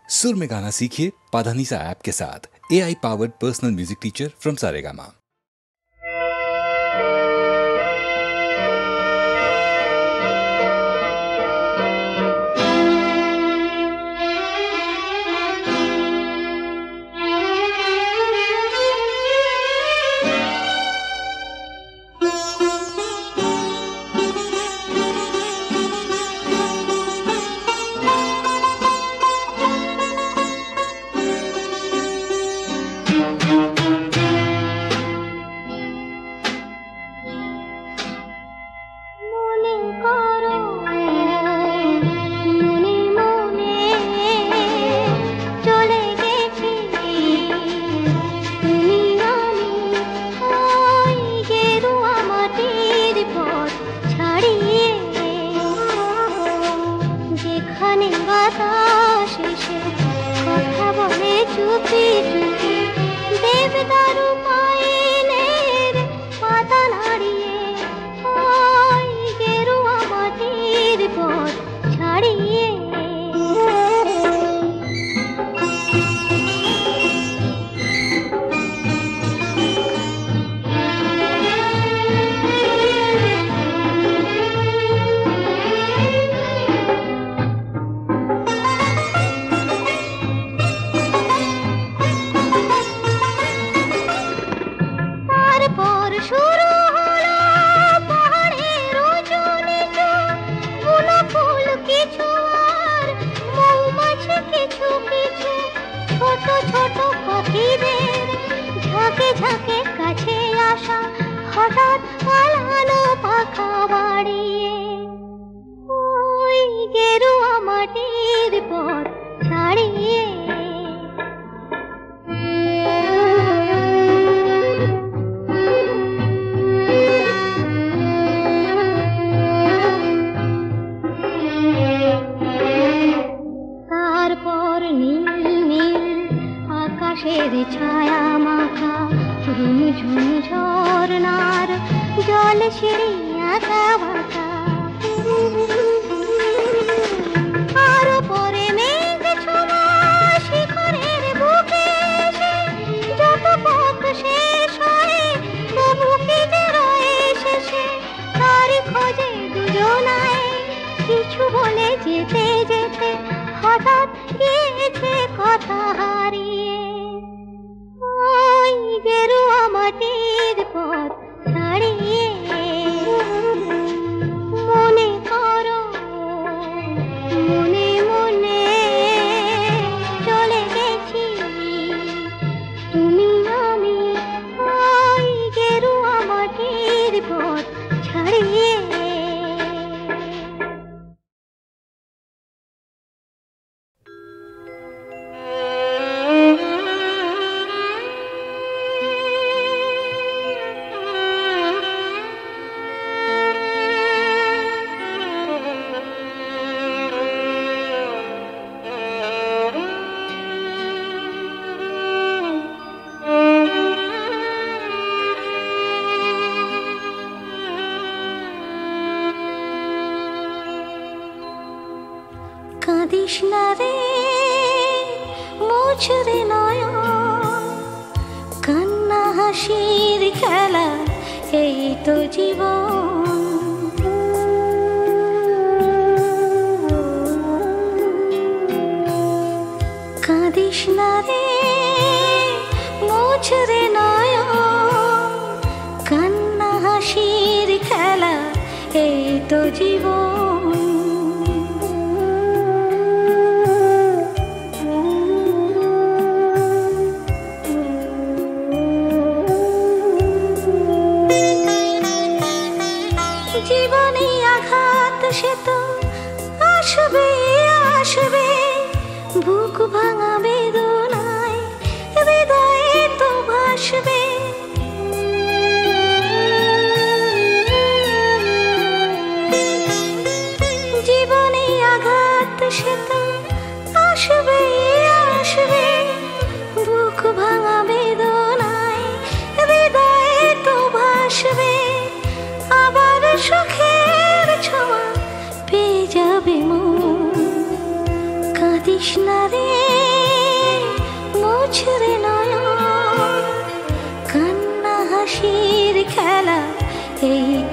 सुर में गाना सीखिए पाधानीसा ऐप के साथ। AI powered personal music teacher from Saregama.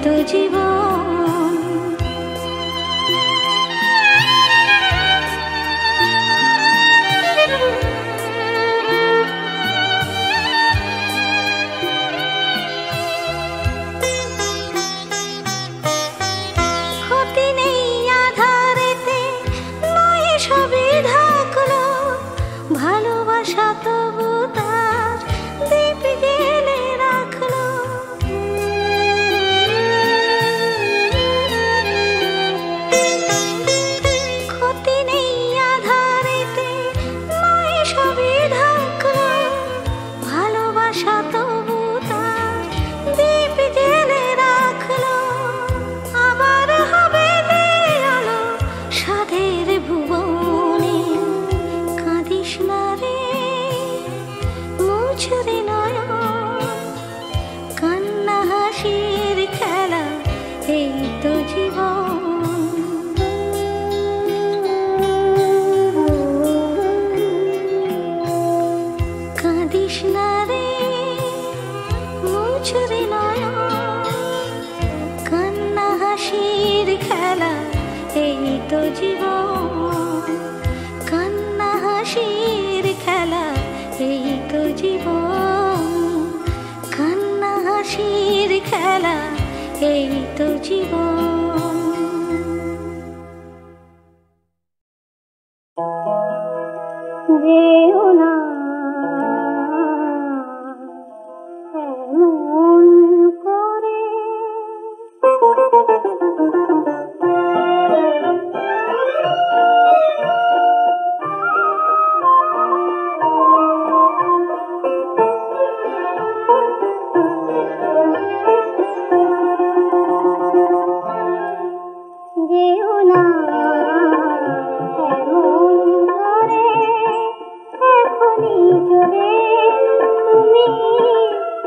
তো জীবন। ক্ষতি নেই আধারেতে, নয় সবে ঢাকলো, ভালোবাসা তবু তার দীপ জেলে রাখলো। ক্ষতি নেই আধারেতে, নয় সবে ঢাকলো, ভালোবাসা তবু তার দীপ জেলে রাখলো। আবার হবে আলো সাধের ভুবনে, কাঁদিস না রে মুছরে নয়ন, কান্না হাসির খেলা এই তো জীবন। কাঁদিস না রে মুছরে নয়ন, কান্না হাসির খেলা এই তো জীবন। কান্না হাসির খেলা এই তো জীবন। কান্না হাসির খেলা এই তো জীবন। যেও না এমন করে, যেও না এমন করে, এখনই চলে তুমি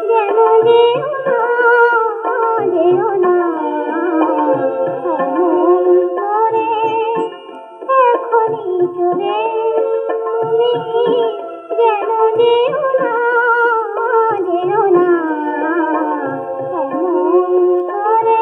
যেন যেও না, যেও না এমন করে, এখনই চলে তুমি যেন যেও না, যেও না এমন করে।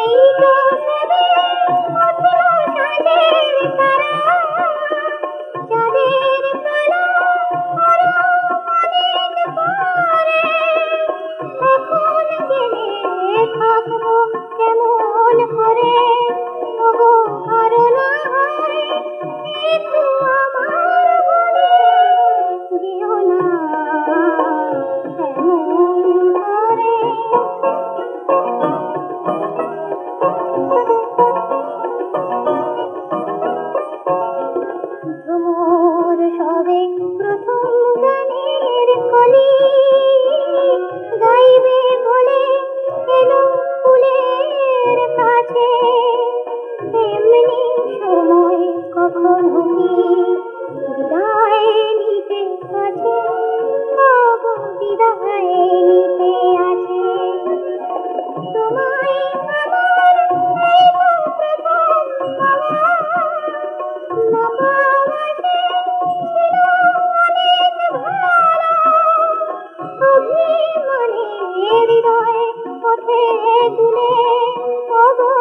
এই তো নেবে কঠিন সাজের তারা, চাঁদের তলা আরো অনেক পরে, এখন জেনে থাকবো কেমন করে, ওগো আরো না হয় একটু আমার বলে, যেও না এমন করে। ভ্রমর সবে প্রথম গানের কলি, গাইবে বলে এলো ফুলের কাছে, এমনি সময় কখনো কি বিদায় নিতে আছে, ওগো বিদায় নিতে আছে। তোমায় আমার এই তো প্রথম পাওয়া, না পাওয়াতে ছিল অনেক ভালো, অভিমানে হৃদয় পথে দুলে, ওগো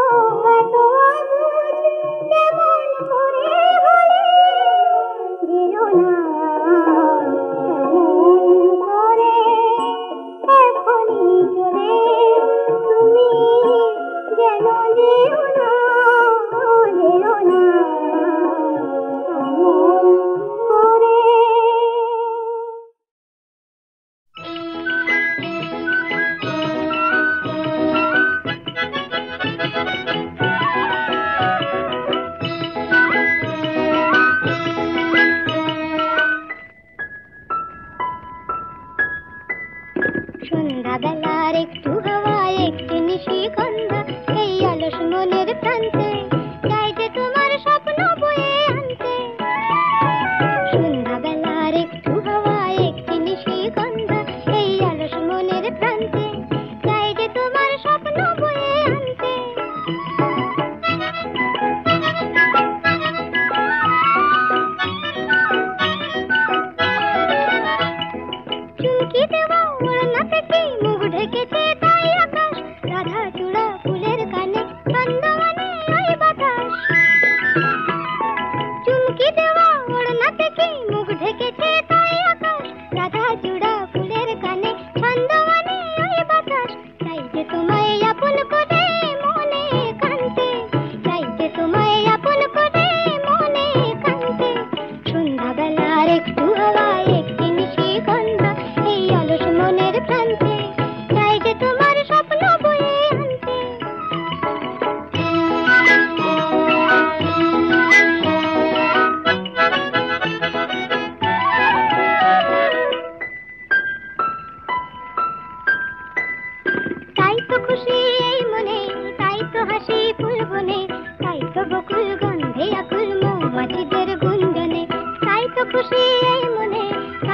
এত অবুঝ কেমন করে হলে, যেও না এমন করে, এখনই চলে তুমি যেন যেও না, যেও না এমন করে। সন্ধ্যাবেলার একটু হাওয়া, একটু নিশিগন্ধা, এই অলস মনের প্রান্তে যাই যে তোমার স্বপ্ন বয়ে আনতে। সন্ধ্যাবেলার একটু হাওয়া, একটু নিশিগন্ধা, এই অলস মনের প্রান্তে যাই যে তোমার স্বপ্ন বয়ে আনতে।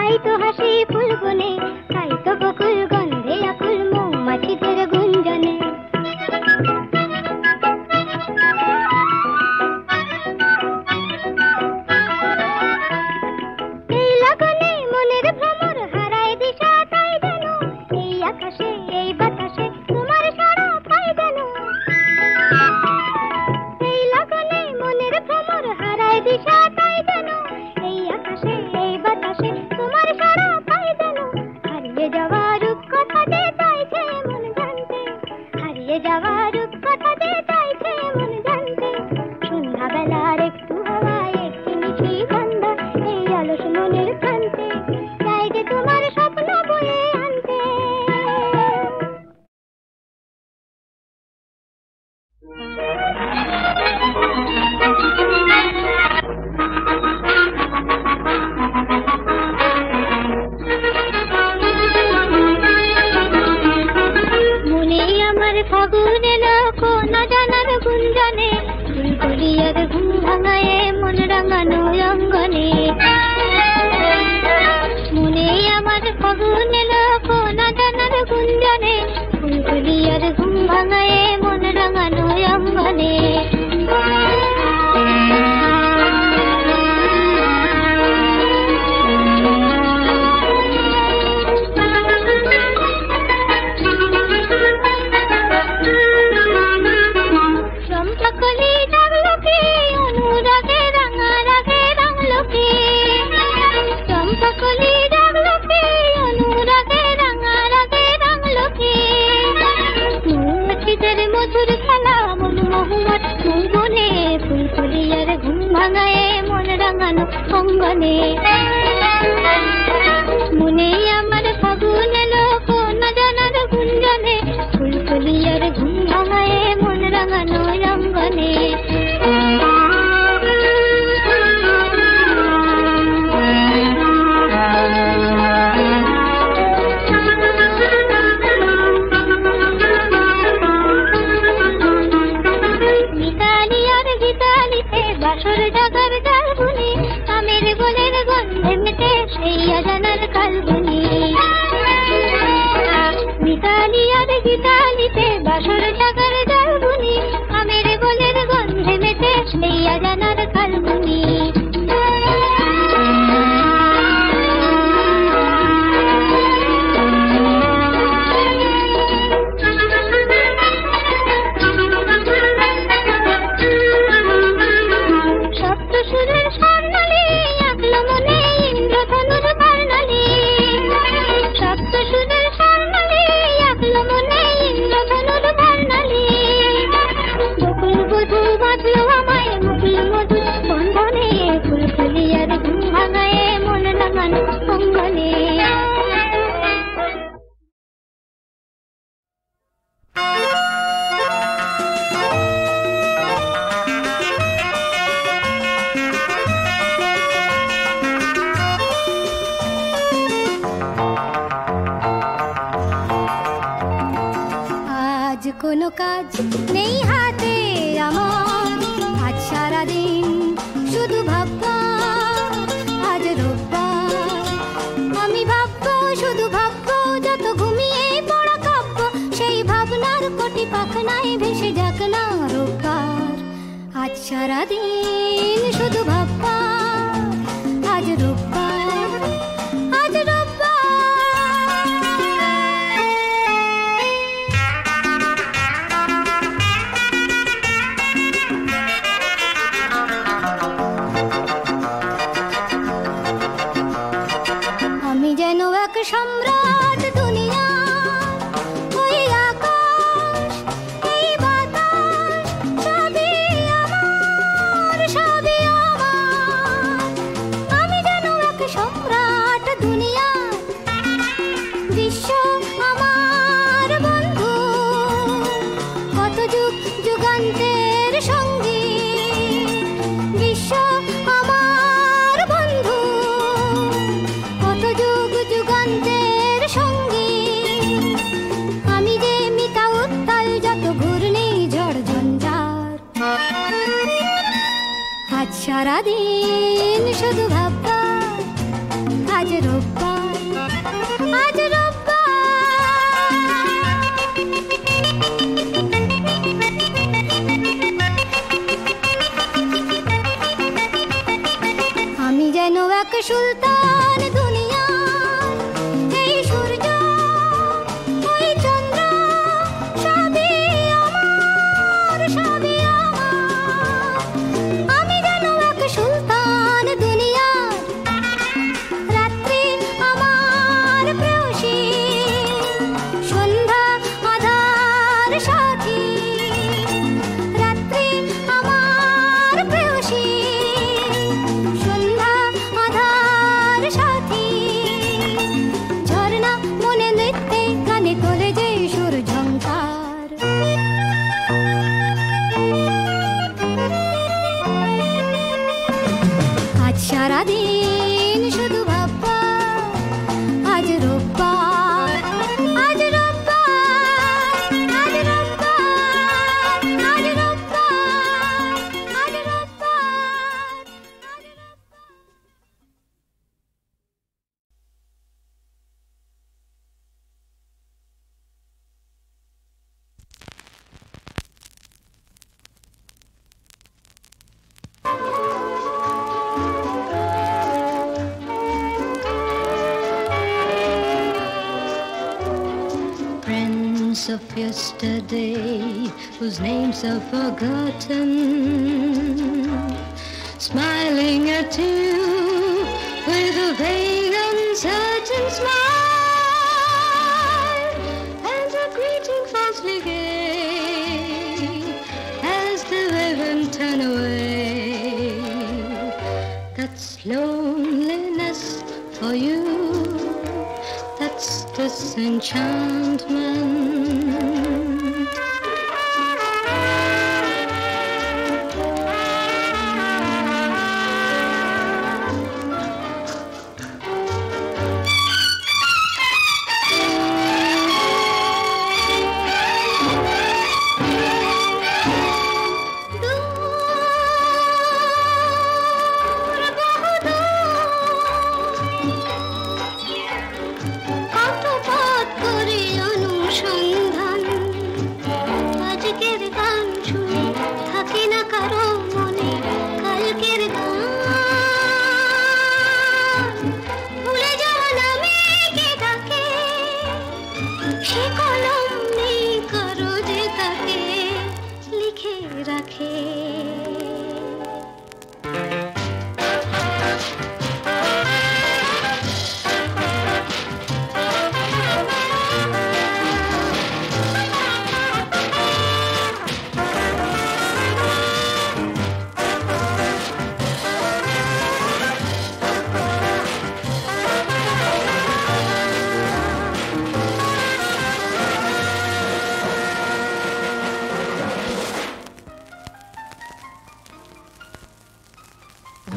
তাই তো হাসি ফুল বনে, তাই তো বকুল গন্ধে আকুল মৌমাছিদের গুঞ্জনে। এই লগনে মনের ভ্রমর হারায় দিশা, তাই যেন এই আকাশে এই বাতাসে তোমার সারা পাই যেন। এই লগনে মনের ভ্রমর হারায় দিশা, তাই যেন এই আকাশে এই বাতাসে তোমার সারা পাই যেন। হারিয়ে যাওয়া রূপ কথা যে চাইছে মন জানতে, হারিয়ে যাওয়া রূপ কথা যে চাইছে মন জানতে। সন্ধ্যাবেলার একটু হাওয়ায় একটি মিষ্টি গন্ধ এই অলস মনের প্রান্তে, চাই যে তোমার স্বপ্ন বয়ে আনতে। মনে আমার ফাগুন এলো কোন জানার গুঞ্জনে, ফুলকলিয়ার ঘুম ভাঙায় মন রাঙানো অঙ্গনে। মনে আমার ফাগুন এলো কোন জানার গুঞ্জনে, ফুলকলিয়ার ঘুম ভাঙায় মন রাঙানো অঙ্গনে। চম্পাকলি ডাকলো কি অনুরাগে রাঙা রাগে রাঙলো কি, চম্পাকলি ডাকলো কি অনুরাগে রাঙা রাগে রাঙলো কি। মৌমাছিদের মধুর খেলা মনমোহন মঙ্গনে, ফুলকলিয়ার ঘুম ভাঙায় মন রাঙানো অঙ্গনে। মনে আমার ফাগুন এলো কোন জানার গুঞ্জনে, ফুলকলিয়ার ঘুম ভাঙায় মন রাঙানো অঙ্গনে। মিতালি আর গীতালিতে বাসর জাগার জালগুনি, আমের গোলের গন্ধে মেতে সেই অজানার কালগুনি। মিতালি আর গীতালিতে বাসর জাগার জালগুনি, আমের গোলের গন্ধে মেতে সেই অজানার কালগুনি। সপ্তসুরের স্বর্ণালী আঁকলো মনে ইন্দ্রধনুর বর্ণালী, সপ্তসুরের স্বর্ণালী আঁকলো মনে ইন্দ্রধনুর বর্ণালী। বকুল বধূ বাঁধলো আমায় মুকুল মধুর বন্ধনে, ফুলকলিয়ার ঘুম ভাঙায় মন রাঙানো অঙ্গনে। আজ কোনো কাজ নেই হাতে আমার, আজ সারাদিন শুধু ভাববা। আজ রোববার আমি ভাববো, শুধু ভাববো যত ঘুমিয়ে পড়া কাব্য, সেই ভাবনার কোটি পাখনায় ভেসে যাক না রোববার। আজ সারাদিন শুধু ভাববা, আজ রোববার, আজ রোববার। আমি যেন এক সম্রাট দুনিয়া, ওই আকাশ এই বাতাস সবই আমার, সবই আমার। আমি যেন এক সম্রাট দুনিয়া, বিশ্ব আমার বন্ধু, কত যুগ যুগান্তের সঙ্গী। বিশ্ব আমার বন্ধু, কত যুগ যুগান্তের সঙ্গী। আমি যে মিতা উত্তাল যত ঘূর্ণি ঝড় ঝঞ্ঝার, আজ সারাদিন শুধু ভাববা, আজ আজ রোববার, আজ রোববার। আমি যেন এক সুলতান দুনিয়ার, এই সূর্য ওই চন্দ্র সবই আমার, সবই আমার। আমি যেন এক সুলতান দুনিয়ার, রাত্রি আমার প্রেয়সী, সন্ধ্যা আধার সাথী। রাত্রি আমার প্রেয়সী, সন্ধ্যা আধার সাথী। ঝর্ণা মনে নৃত্যে গানে তোলে যে সুর ঝংকার। আজ সারাদিন শুধু ভাববা, আজ রোববার, আজ রোববার, আজ রোববার, আজ রোববার, আজ রোববার, আজ রোববার। Friends of yesterday, whose names are forgotten, smiling at you with a vague, uncertain smile, and a greeting falsely gay as the women turn away. That's loneliness for you. That's disenchantment. কত পথ করে অনুসন্ধান, আজকের গান শুনে থাকে না কারো মনে কালকের গান। ভুলে যাওয়া নামে কে ডাকে, সে কলম নেই কারো যে তাকে লিখে রাখে।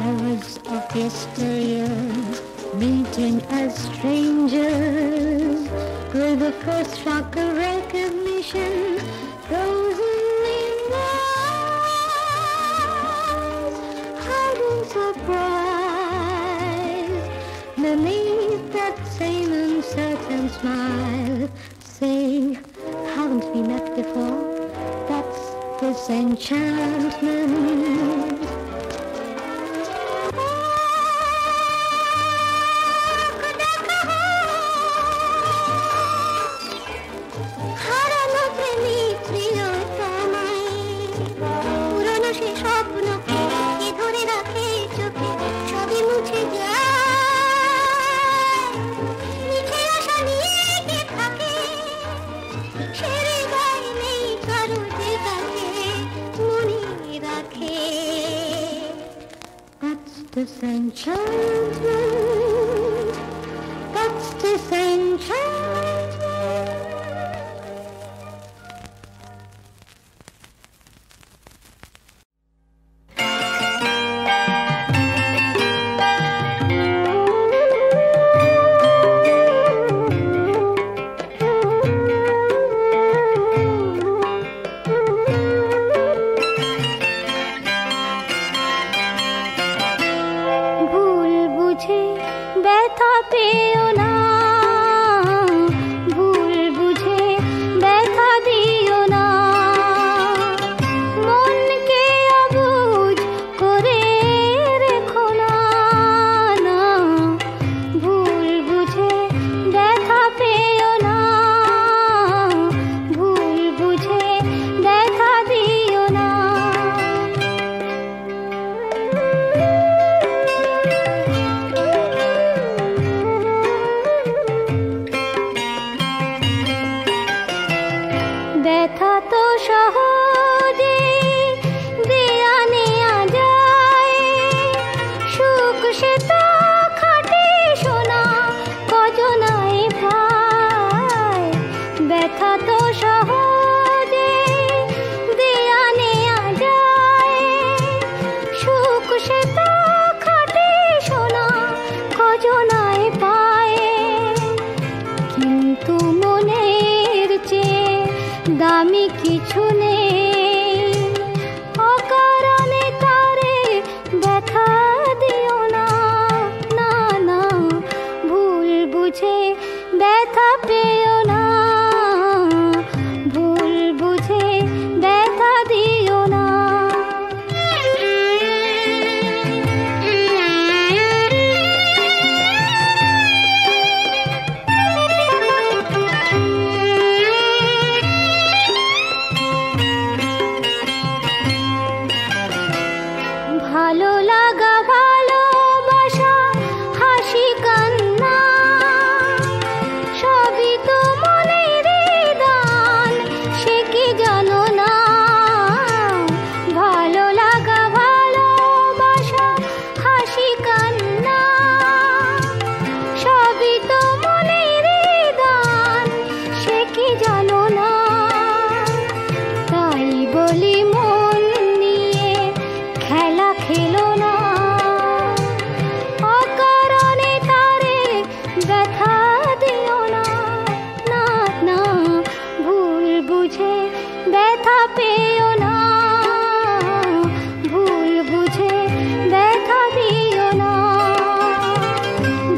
Lovers of yesteryear, meeting as strangers, with the first shock of recognition, frozen in eyes, hiding surprise beneath that same uncertain smile, saying, haven't we met before? That's disenchantment. হারানো প্রেমিক প্রিয়তমায়, পুরনো সে স্বপ্নকে কে ধরে রাখে চোখে, সবই মুছে যায়। মিঠে আশা নিয়ে কে থাকে, সে হৃদয় নেই কারো যে তাকে মনে রাখে। That's disenchantment. That's disenchantment. ভুল বুঝে ব্যথা পেও না, ভুল বুঝে ব্যথা দিও না, মনকে অবুঝ করে রেখো না, না ভুল বুঝে ব্যথা পেও না, ভুল বুঝে ব্যথা দিও না। ব্যথা তো সহজে দেয়া নেয়া যায়, সুখ সে তো খাটে সোনা কজনাই পায়। ব্যথা তো সহজে দেয়া নেয়া যায়, সুখ সে তো খাটে সোনা কজনাই পায়। কিন্তু মনের চেয়ে দামি কিছু নেই, অকারণে তারে ব্যথা দিও না, না না ভুল বুঝে ব্যথা পেও না, ভুল বুঝে ব্যথা দিও না। ভালো লাগা ভালোবাসা হাসি কান্না সবই তো মনের দান, সে কি জানো না। ভালো লাগা ভালোবাসা হাসি কান্না সবই তো মনের দান, সে কি জানো না। তাই বলি মন নিয়ে খেলা খেলো না, অকারণে তারে ব্যথা দিও না, না না ভুল বুঝে ব্যথা পেও না, ভুল বুঝে ব্যথা দিও না,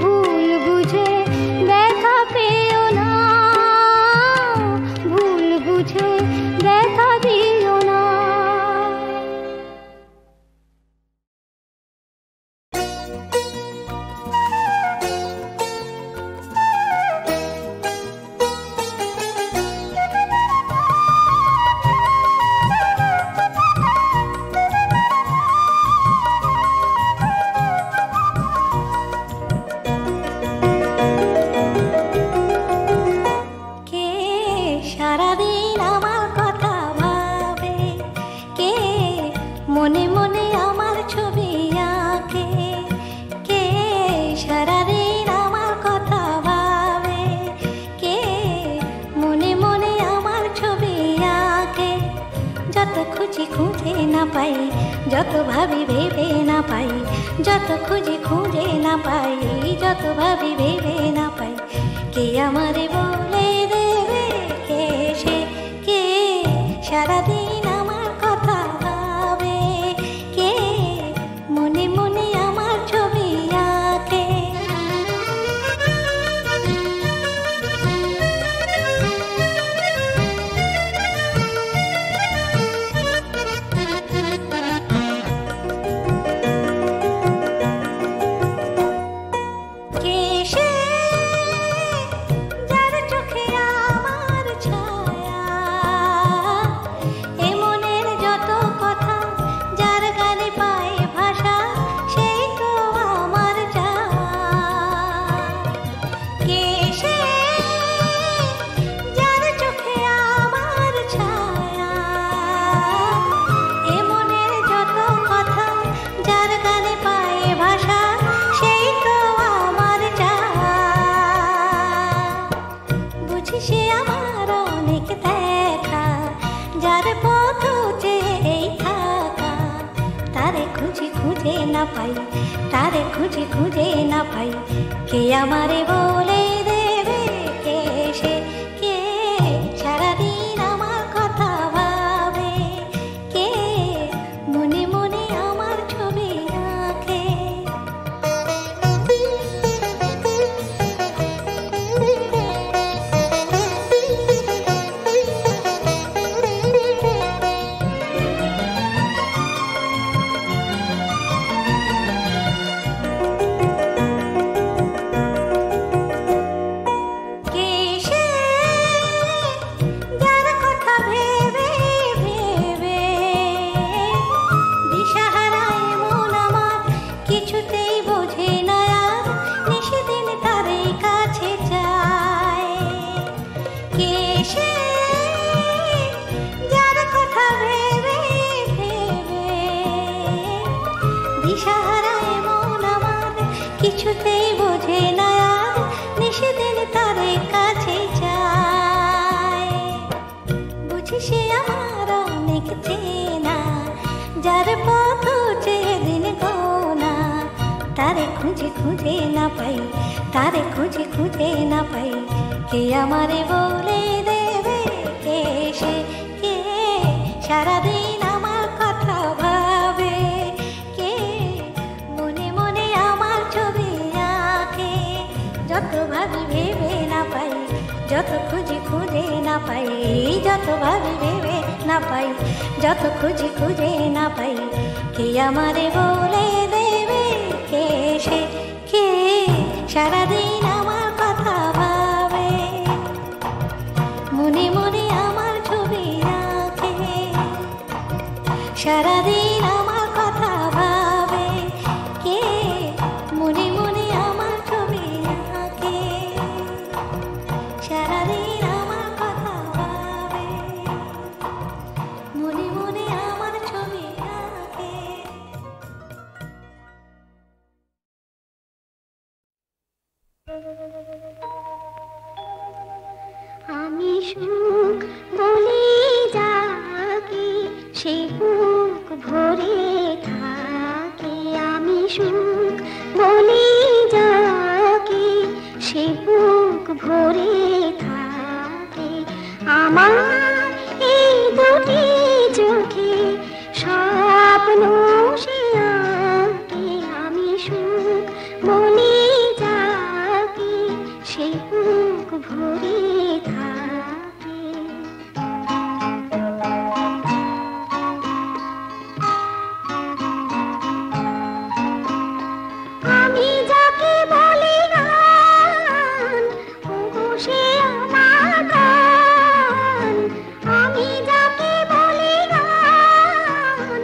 ভুল বুঝে ব্যথা পেও না, ভুল বুঝে ব্যথা দিও না। কে সারাদিন আমার কথা ভাবে, কে মনে মনে আমার ছবি আঁকে, কে সারাদিন আমার কথা ভাবে, কে মনে মনে আমার ছবি আঁকে। যত খুঁজি খুঁজে না পাই, যত ভাবি ভেবে না পাই, যত খুঁজি খুঁজে না পাই, যত ভাবি ভেবে না পাই। কে আমারে বলে দেবে কে সে, কে সারাদিন আমার কথা ভাবে, কে মনে মনে আমার ছবি আঁকে। কে সে যার চোখে আমার ছায়া, এ মনের যত কথা যার গানে পায় ভাষা, সেই তো আমার চাওয়া। কে সে যার চোখে আমার ছায়া, এ মনের যত কথা যার গানে পায় ভাষা, সেই তো আমার চাওয়া। বুঝি সে আমার অনেক দেখা, যার পথ চেয়েই থাকা, তারে খুঁজি খুঁজে না পাই, তারে খুঁজি খুঁজে না পাই। কে আমারে বলে দেবে কে সে, কে সারাদিন আমার কথা ভাবে, কে মনে মনে আমার ছবি আঁকে। খুঁজে না পাই, তারে খুঁজে খুঁজে না পাই, কে আমারে বলে দেবে কে সে, কে সারাদিন আমার কথা ভাবে, কে মনে মনে আমার ছবি আঁকে, যত ভাবি ভেবে না পাই, যত খুঁজে খুঁজে না পাই, যত ভাবি ভেবে না পাই, যত খুঁজে খুঁজে না পাই, কে আমারে বলে দেবে কে সে, কে সারাদিন আমার কথা ভাবে, মনে মনে আমার ছবি আঁকে, সারাদিন আমার কথা ভাবে, কে মনে মনে আমার ছবি আঁকে, সারাদিন আমার কথা ভাবে, মনে মনে আমার ছবি আঁকে। আমি সুখ বলে যাকে সে বুক ভরে থাকে, আমি সুখ বলে যাকে সে বুক ভরে থাকে, আমার এই দুটি চোখে স্বপ্ন সে আঁকে, আমি সুখ বলে যাকে সে বুক ভরে থাকে। আমি যাকে বলি গান, ওগো সে আমার গান, আমি যাকে বলি গান,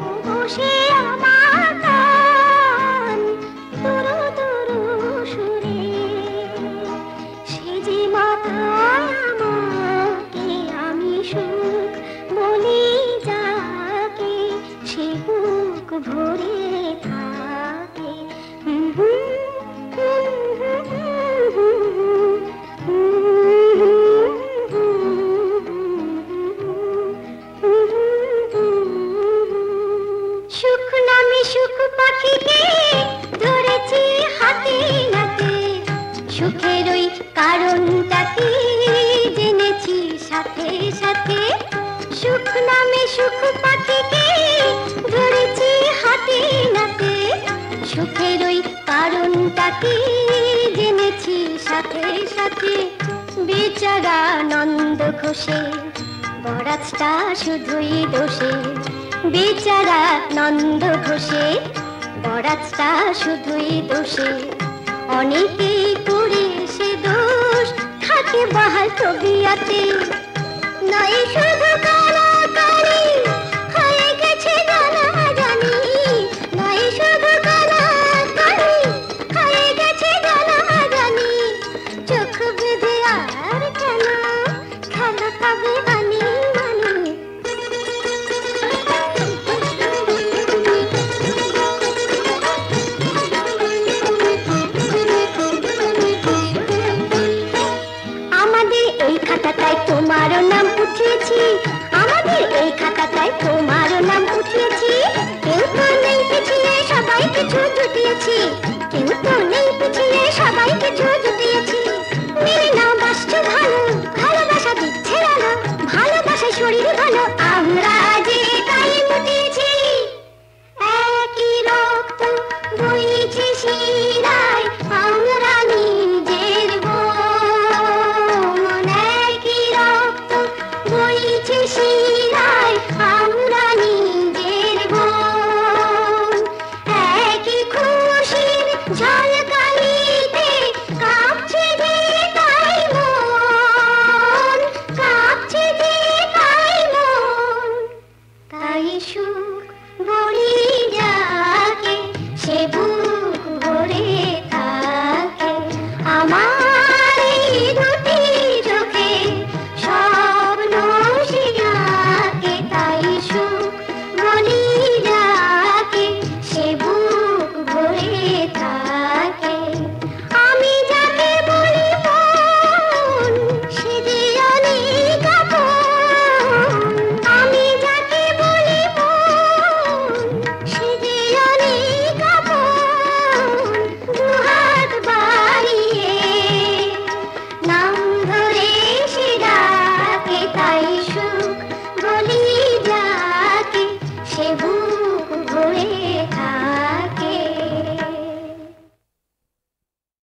ওগো সে আমার গান, তুরু তুরু সুরে সে যে মাথায় আমাকে, আমি সুখ বলি যাকে সে বুক ভরে থাকে। সুখ নামে সুখ পাখিকে ধরেছি হাতে নাতে, সুখের ওই কারণটাকে জেনেছি সাথে সাথে, সুখ নামে সুখ পাখিকে ধরেছি হাতে নাতে, সুখের ওই কারণটাকে জেনেছি সাথে সাথে, বেচারা নন্দ ঘোষে বরাতটা শুধুই দোষে, বেচারা নন্দ ঘোষে বরাতটা শুধুই দোষে, অনেকে করে সে দোষ থাকে বাহাল তবিয়াতে, নয় শুধু কালাকালি হয়ে গেছে জানা জানি, নয় শুধু কালাকালি হয়ে গেছে জানা জানি, চোখ বেঁধে আর কেন খেলা তবে বানি বানি। আমাদের এই খাতাটায় তোমারও নাম উঠিয়েছি, আমাদের এই খাতাটায় তোমারও নাম উঠিয়েছি, কেউ তো নেই পিছিয়ে সবাই কিছু জুটিয়েছি।